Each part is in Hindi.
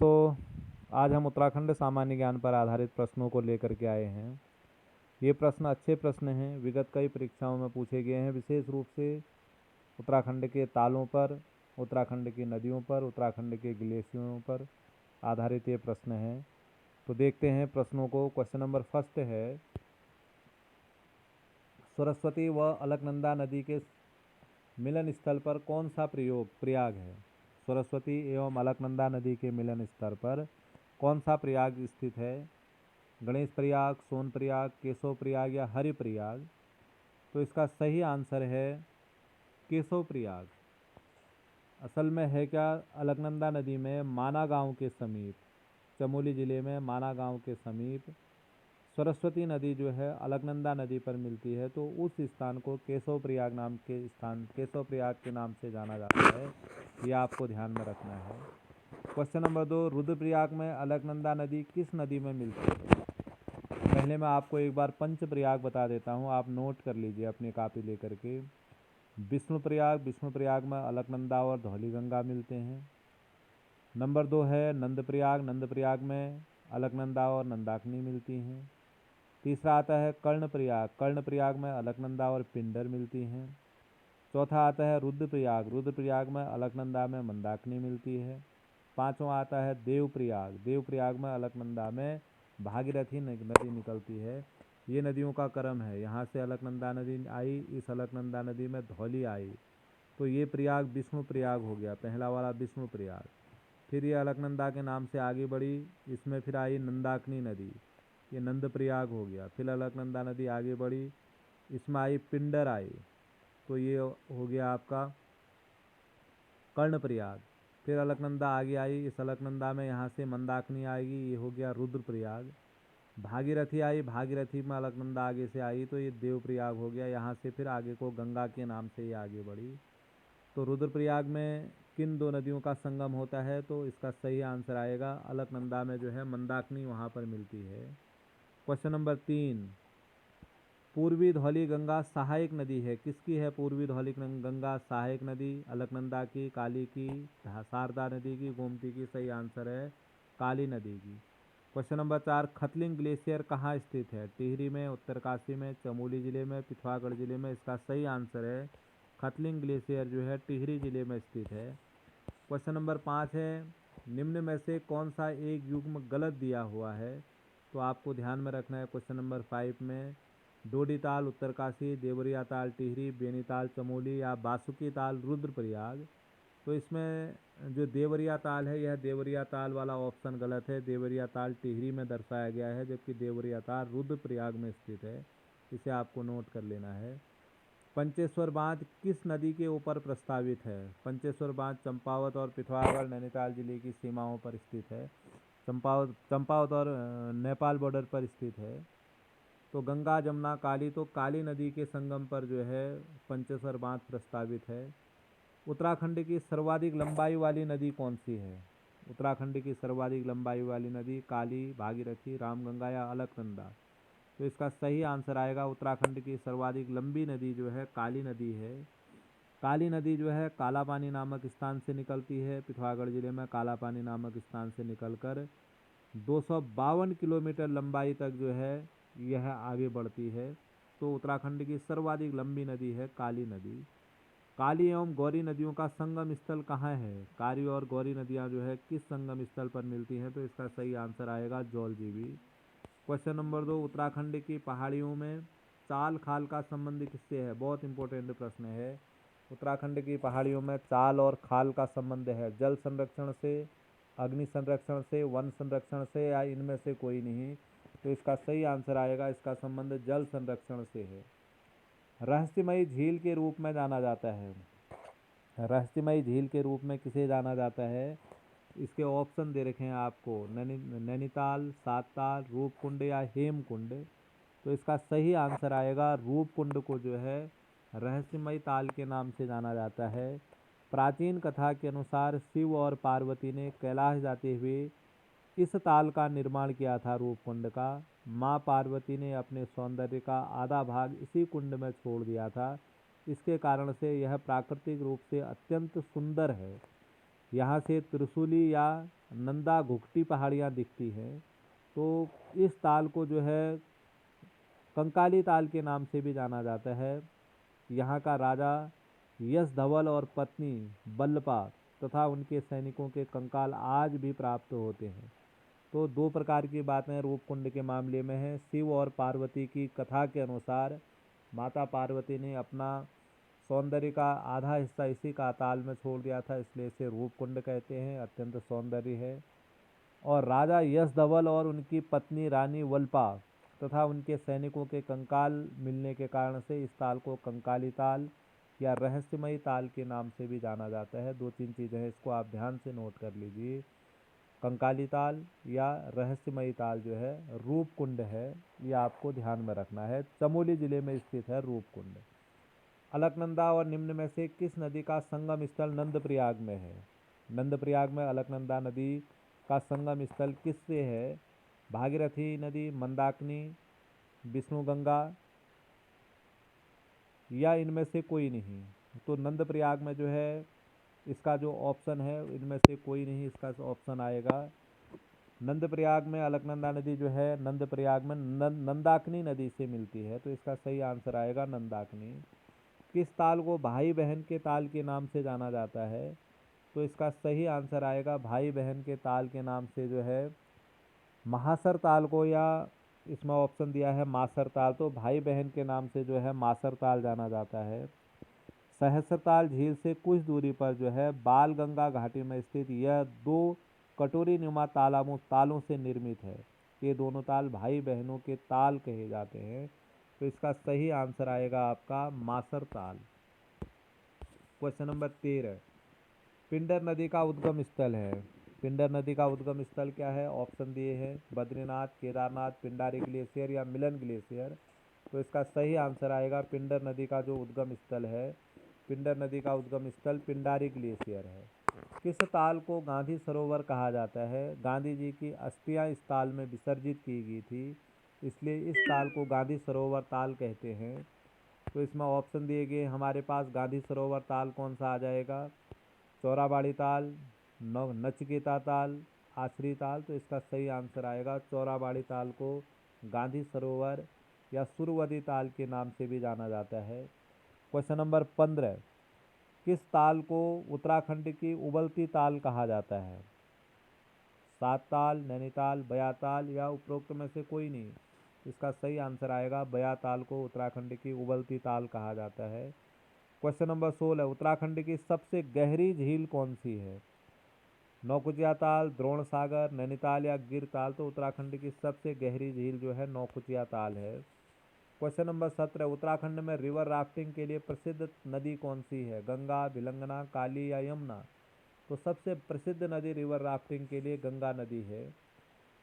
दोस्तों, आज हम उत्तराखंड सामान्य ज्ञान पर आधारित प्रश्नों को लेकर के आए हैं। ये प्रश्न अच्छे प्रश्न हैं, विगत कई परीक्षाओं में पूछे गए हैं। विशेष रूप से उत्तराखंड के तालों पर, उत्तराखंड की नदियों पर, उत्तराखंड के ग्लेशियरों पर आधारित ये प्रश्न हैं। तो देखते हैं प्रश्नों को। क्वेश्चन नंबर फर्स्ट है, सरस्वती व अलकनंदा नदी के मिलन स्थल पर कौन सा प्रयाग है? सरस्वती एवं अलकनंदा नदी के मिलन स्थल पर कौन सा प्रयाग स्थित है? गणेश प्रयाग, सोन प्रयाग, केशव प्रयाग या हरि प्रयाग? तो इसका सही आंसर है केशव प्रयाग। असल में है क्या, अलकनंदा नदी में माना गांव के समीप, चमोली जिले में माना गांव के समीप सरस्वती नदी जो है अलकनंदा नदी पर मिलती है, तो उस स्थान को केशव प्रयाग के नाम से जाना जाता है। ये आपको ध्यान में रखना है। क्वेश्चन नंबर 2, रुद्रप्रयाग में अलकनंदा नदी किस नदी में मिलती है? पहले मैं आपको एक बार पंच प्रयाग बता देता हूँ, आप नोट कर लीजिए अपनी कॉपी लेकर के। विष्णु प्रयाग में अलकनंदा और धौलीगंगा मिलते हैं। नंबर 2 है नंद प्रयाग में अलकनंदा और नंदाकिनी मिलती हैं। तीसरा आता है कर्ण प्रयाग में अलकनंदा और पिंडर मिलती हैं। चौथा आता है रुद्रप्रयाग में अलकनंदा में मंदाकिनी मिलती है। पांचवा आता है देवप्रयाग में अलकनंदा में भागीरथी नदी निकलती है। ये नदियों का क्रम है, यहाँ से अलकनंदा नदी आई, इस अलकनंदा नदी में धौली आई, तो ये प्रयाग विष्णु प्रयाग हो गया, पहला वाला विष्णु प्रयाग। फिर ये अलकनंदा के नाम से आगे बढ़ी, इसमें फिर आई नंदाकिनी नदी, ये नंद प्रयाग हो गया। फिर अलकनंदा नदी आगे बढ़ी, इसमें आई पिंडर आई, तो ये हो गया आपका कर्ण प्रयाग। फिर अलकनंदा आगे आई, इस अलकनंदा में यहाँ से मंदाकिनी आएगी, ये हो गया रुद्र प्रयाग। भागीरथी आई, भागीरथी में अलकनंदा आगे से आई, तो ये देव प्रयाग हो गया। यहाँ से फिर आगे को गंगा के नाम से ये आगे बढ़ी। तो रुद्रप्रयाग में किन दो नदियों का संगम होता है? तो इसका सही आंसर आएगा अलकनंदा में जो है मंदाकिनी वहाँ पर मिलती है। क्वेश्चन नंबर 3, पूर्वी धौली गंगा सहायक नदी है, किसकी है पूर्वी धौली गंगा सहायक नदी? अलकनंदा की, काली की, शारदा नदी की, गोमती की? सही आंसर है काली नदी की। क्वेश्चन नंबर 4, खतलिंग ग्लेशियर कहाँ स्थित है? टिहरी में, उत्तरकाशी में, चमोली जिले में, पिथौरागढ़ जिले में? इसका सही आंसर है खतलिंग ग्लेशियर जो है टिहरी जिले में स्थित है। क्वेश्चन नंबर 5 है, निम्न में से कौन सा एक युग्म गलत दिया हुआ है? तो आपको ध्यान में रखना है क्वेश्चन नंबर 5 में, डोडी ताल उत्तरकाशी, देवरिया ताल टिहरी, बेनीताल चमोली या बासुकी ताल रुद्रप्रयाग? तो इसमें जो देवरिया ताल है, यह देवरिया ताल वाला ऑप्शन गलत है। देवरिया ताल टिहरी में दर्शाया गया है, जबकि देवरिया ताल रुद्रप्रयाग में स्थित है। इसे आपको नोट कर लेना है। पंचेश्वर बांध किस नदी के ऊपर प्रस्तावित है? पंचेश्वर बांध चंपावत और पिथौरागढ़ नैनीताल जिले की सीमाओं पर स्थित है। चंपावत और नेपाल बॉर्डर पर स्थित है। तो गंगा, जमुना, काली, तो काली नदी के संगम पर जो है पंचेश्वर बांध प्रस्तावित है। उत्तराखंड की सर्वाधिक लंबाई वाली नदी कौन सी है? उत्तराखंड की सर्वाधिक लंबाई वाली नदी काली, भागीरथी, रामगंगा या अलकनंदा? तो इसका सही आंसर आएगा उत्तराखंड की सर्वाधिक लंबी नदी जो है काली नदी है। काली नदी जो है कालापानी नामक स्थान से निकलती है, पिथौरागढ़ जिले में कालापानी नामक स्थान से निकलकर 252 किलोमीटर लंबाई तक जो है यह आगे बढ़ती है। तो उत्तराखंड की सर्वाधिक लंबी नदी है काली नदी। काली एवं गौरी नदियों का संगम स्थल कहाँ है? काली और गौरी नदियाँ जो है किस संगम स्थल पर मिलती हैं? तो इसका सही आंसर आएगा जौलजीबी। क्वेश्चन नंबर 2, उत्तराखंड की पहाड़ियों में चाल खाल का संबंध किससे है? बहुत इंपॉर्टेंट प्रश्न है। उत्तराखंड की पहाड़ियों में चाल और खाल का संबंध है। जल संरक्षण से, अग्नि संरक्षण से, वन संरक्षण से, या इनमें से कोई नहीं? तो इसका सही आंसर आएगा, इसका संबंध जल संरक्षण से है। रहस्यमयी झील के रूप में जाना जाता है, रहस्यमयी झील के रूप में किसे जाना जाता है? इसके ऑप्शन दे रखे हैं आपको, नैनीताल, सातताल, रूपकुंड या हेमकुंड? तो इसका सही आंसर आएगा रूपकुंड को जो है रहस्यमयी ताल के नाम से जाना जाता है। प्राचीन कथा के अनुसार शिव और पार्वती ने कैलाश जाते हुए इस ताल का निर्माण किया था, रूपकुंड का। माँ पार्वती ने अपने सौंदर्य का आधा भाग इसी कुंड में छोड़ दिया था। इसके कारण से यह प्राकृतिक रूप से अत्यंत सुंदर है। यहाँ से त्रिशूली या नंदा घुघटी पहाड़ियाँ दिखती हैं, तो इस ताल को जो है कंकाली ताल के नाम से भी जाना जाता है। यहाँ का राजा यश धवल और पत्नी बल्लपा तथा उनके सैनिकों के कंकाल आज भी प्राप्त होते हैं। तो दो प्रकार की बातें रूपकुंड के मामले में है। शिव और पार्वती की कथा के अनुसार माता पार्वती ने अपना सौंदर्य का आधा हिस्सा इसी का ताल में छोड़ दिया था, इसलिए इसे रूपकुंड कहते हैं। अत्यंत सौंदर्य है। और राजा यश धवल और उनकी पत्नी रानी वल्पा तथा उनके सैनिकों के कंकाल मिलने के कारण से इस ताल को कंकाली ताल या रहस्यमयी ताल के नाम से भी जाना जाता है। दो तीन चीज़ें हैं, इसको आप ध्यान से नोट कर लीजिए। कंकाली ताल या रहस्यमयी ताल जो है रूपकुंड है, ये आपको ध्यान में रखना है। चमोली जिले में स्थित है रूपकुंड। अलकनंदा और निम्न में से किस नदी का संगम स्थल नंदप्रयाग में है? नंदप्रयाग में अलकनंदा नदी का संगम स्थल किससे है? भागीरथी नदी, मंदाकिनी, विष्णुगंगा या इनमें से कोई नहीं? तो नंदप्रयाग में जो है इसका जो ऑप्शन है इनमें से कोई नहीं इसका ऑप्शन आएगा। नंदप्रयाग में अलकनंदा नदी जो है नंदप्रयाग में नंदाकिनी नदी से मिलती है, तो इसका सही आंसर आएगा नंदाकिनी। किस ताल को भाई बहन के ताल के नाम से जाना जाता है? तो इसका सही आंसर आएगा भाई बहन के ताल के नाम से जो है महासर ताल को, या इसमें ऑप्शन दिया है मासर ताल, तो भाई बहन के नाम से जो है मासर ताल जाना जाता है। सहस्त्रताल झील से कुछ दूरी पर जो है बाल गंगा घाटी में स्थित यह दो कटोरी नुमा तालों से निर्मित है। ये दोनों ताल भाई बहनों के ताल कहे जाते हैं, तो इसका सही आंसर आएगा आपका मासर ताल। क्वेश्चन नंबर 13, पिंडर नदी का उद्गम स्थल है। पिंडर नदी का उद्गम स्थल क्या है? ऑप्शन दिए हैं बद्रीनाथ, केदारनाथ, पिंडारी ग्लेशियर या मिलन ग्लेशियर। तो इसका सही आंसर आएगा पिंडर नदी का जो उद्गम स्थल है, पिंडर नदी का उद्गम स्थल पिंडारी ग्लेशियर है। किस ताल को गांधी सरोवर कहा जाता है? गांधी जी की अस्थियां इस ताल में विसर्जित की गई थी, इसलिए इस ताल को गांधी सरोवर ताल कहते हैं। तो इसमें ऑप्शन दिए गए हमारे पास, गांधी सरोवर ताल कौन सा आ जाएगा? चौराबाड़ी ताल, नचिकेता ताल, आसरी ताल। तो इसका सही आंसर आएगा चौराबाड़ी ताल को गांधी सरोवर या सुरवदी ताल के नाम से भी जाना जाता है। क्वेश्चन नंबर 15, किस ताल को उत्तराखंड की उबलती ताल कहा जाता है? सात ताल, नैनीताल, बयाताल या उपरोक्त में से कोई नहीं? इसका सही आंसर आएगा बयाताल को उत्तराखंड की उबलती ताल कहा जाता है। क्वेश्चन नंबर 16, उत्तराखंड की सबसे गहरी झील कौन सी है? नौकुचिया ताल, द्रोण सागर, नैनीताल या गिर ताल। तो उत्तराखंड की सबसे गहरी झील जो है नौकुचिया ताल है। क्वेश्चन नंबर 17, उत्तराखंड में रिवर राफ्टिंग के लिए प्रसिद्ध नदी कौन सी है? गंगा, भिलंगना, काली या यमुना? तो सबसे प्रसिद्ध नदी रिवर राफ्टिंग के लिए गंगा नदी है।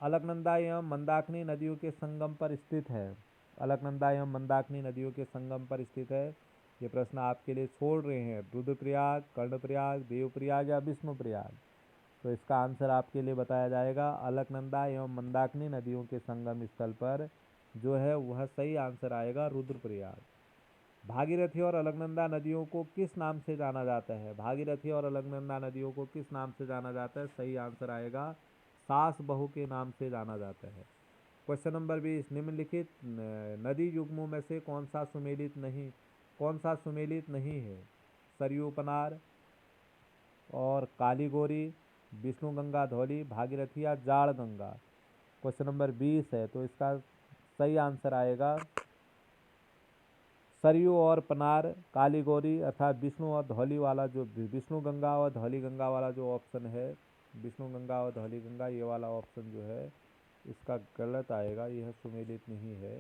अलकनंदा एवं मंदाकिनी नदियों के संगम पर स्थित है। अलकनंदा एवं मंदाकिनी नदियों के संगम पर स्थित है। ये प्रश्न आपके लिए छोड़ रहे हैं, रुद्रप्रयाग, कर्णप्रयाग, देवप्रयाग या विष्णुप्रयाग। तो इसका आंसर आपके लिए बताया जाएगा अलकनंदा एवं मंदाकिनी नदियों के संगम स्थल पर जो है वह सही आंसर आएगा रुद्रप्रयाग। भागीरथी और अलकनंदा नदियों को किस नाम से जाना जाता है? भागीरथी और अलकनंदा नदियों को किस नाम से जाना जाता है? सही आंसर आएगा सास बहू के नाम से जाना जाता है। क्वेश्चन नंबर 20, निम्नलिखित नदी युग्मों में से कौन सा सुमेलित नहीं है? सरयू पनार और काली गोरी, विष्णु गंगा धौली, भागीरथी या जाड़ गंगा। क्वेश्चन नंबर 20 है, तो इसका सही आंसर आएगा सरयू और पनार, काली गौरी अर्थात विष्णु और धौली वाला, जो विष्णु गंगा और धौली गंगा वाला जो ऑप्शन है, विष्णु गंगा और धौली गंगा, ये वाला ऑप्शन जो है इसका गलत आएगा, यह सुमेलित नहीं है।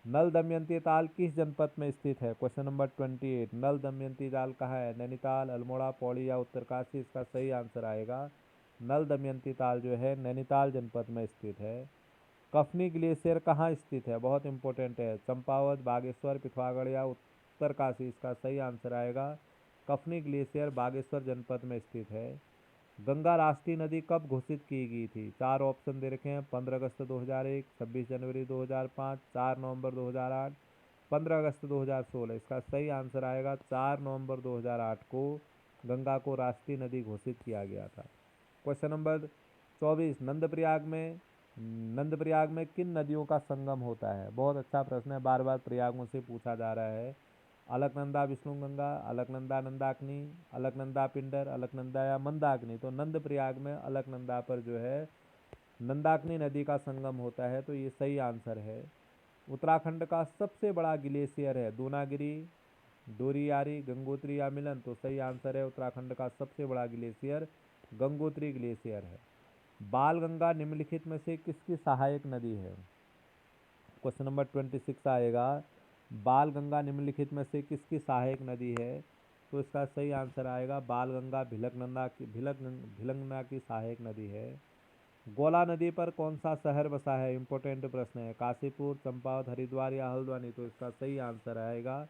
नल दमयंती ताल किस जनपद में स्थित है? क्वेश्चन नंबर 28, नल दमयंती ताल कहाँ है? नैनीताल, अल्मोड़ा, पौड़ी या उत्तरकाशी? इसका सही आंसर आएगा नल दमयंती ताल जो है नैनीताल जनपद में स्थित है। कफनी ग्लेशियर कहाँ स्थित है? बहुत इंपॉर्टेंट है। चंपावत, बागेश्वर, पिथौरागढ़ या उत्तरकाशी? इसका सही आंसर आएगा कफनी ग्लेशियर बागेश्वर जनपद में स्थित है। गंगा राष्ट्रीय नदी कब घोषित की गई थी? चार ऑप्शन दे रखे हैं, 15 अगस्त 2001, 26 जनवरी 2005, 4 नवंबर 2008, 15 अगस्त 2016। इसका सही आंसर आएगा 4 नवंबर 2008 को गंगा को राष्ट्रीय नदी घोषित किया गया था। क्वेश्चन नंबर 24, नंदप्रयाग में किन नदियों का संगम होता है? बहुत अच्छा प्रश्न है, बार बार प्रयागों से पूछा जा रहा है। अलकनंदा विष्णुगंगा, अलकनंदा नंदाग्नि, अलकनंदा पिंडर, अलकनंदा या मंदाग्नि। तो नंदप्रयाग में अलकनंदा पर जो है नंदाग्नि नदी का संगम होता है, तो ये सही आंसर है। उत्तराखंड का सबसे बड़ा ग्लेशियर है दूनागिरी, डोरियारी, गंगोत्री या मिलन। तो सही आंसर है उत्तराखंड का सबसे बड़ा ग्लेशियर गंगोत्री ग्लेशियर है। बालगंगा निम्नलिखित में से किसकी सहायक नदी है? क्वेश्चन नंबर 26 आएगा, बालगंगा निम्नलिखित में से किसकी सहायक नदी है? तो इसका सही आंसर आएगा बालगंगा भिलंगना की सहायक नदी है। गोला नदी पर कौन सा शहर बसा है? इंपॉर्टेंट प्रश्न है। काशीपुर, चंपावत, हरिद्वार या हल्द्वानी। तो इसका सही आंसर आएगा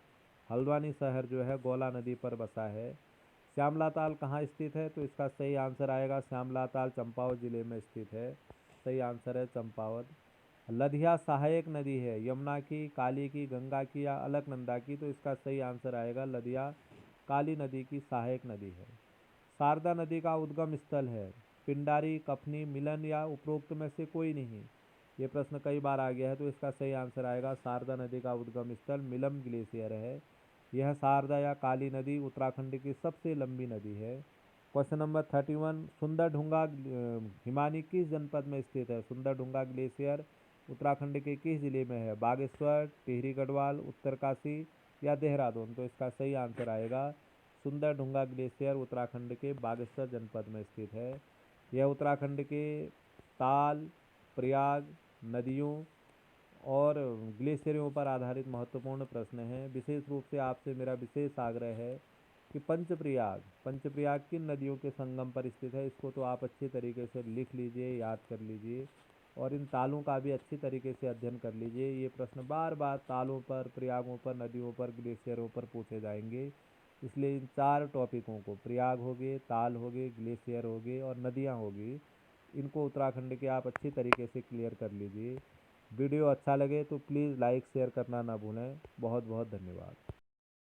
हल्द्वानी शहर जो है गोला नदी पर बसा है। श्यामला ताल कहाँ स्थित है? तो इसका सही आंसर आएगा श्यामला ताल चंपावत जिले में स्थित है। सही आंसर है चंपावत। लधिया सहायक नदी है यमुना की, काली की, गंगा की या अलकनंदा की। तो इसका सही आंसर आएगा लधिया काली नदी की सहायक नदी है। शारदा नदी का उद्गम स्थल है पिंडारी, कफनी, मिलन या उपरोक्त में से कोई नहीं। ये प्रश्न कई बार आ गया है, तो इसका सही आंसर आएगा शारदा नदी का उद्गम स्थल मिलम ग्लेशियर है। यह शारदा या काली नदी उत्तराखंड की सबसे लंबी नदी है। क्वेश्चन नंबर 31, सुंदरढुंगा हिमानी किस जनपद में स्थित है? सुंदरढुंगा ग्लेशियर उत्तराखंड के किस जिले में है? बागेश्वर, टिहरी गढ़वाल, उत्तरकाशी या देहरादून। तो इसका सही आंसर आएगा सुंदरढुंगा ग्लेशियर उत्तराखंड के बागेश्वर जनपद में स्थित है। यह उत्तराखंड के ताल, प्रयाग, नदियों और ग्लेशियरों पर आधारित महत्वपूर्ण प्रश्न हैं। विशेष रूप से आपसे मेरा विशेष आग्रह है कि पंचप्रयाग किन नदियों के संगम पर स्थित है? इसको तो आप अच्छी तरीके से लिख लीजिए, याद कर लीजिए और इन तालों का भी अच्छी तरीके से अध्ययन कर लीजिए। ये प्रश्न बार बार तालों पर, प्रयागों पर, नदियों पर, ग्लेशियरों पर पूछे जाएंगे। इसलिए इन 4 टॉपिकों को, प्रयाग हो गए, ताल हो गए, ग्लेशियर हो गए और नदियाँ होगी, इनको उत्तराखंड के आप अच्छी तरीके से क्लियर कर लीजिए। वीडियो अच्छा लगे तो प्लीज़ लाइक शेयर करना ना भूलें। बहुत बहुत धन्यवाद।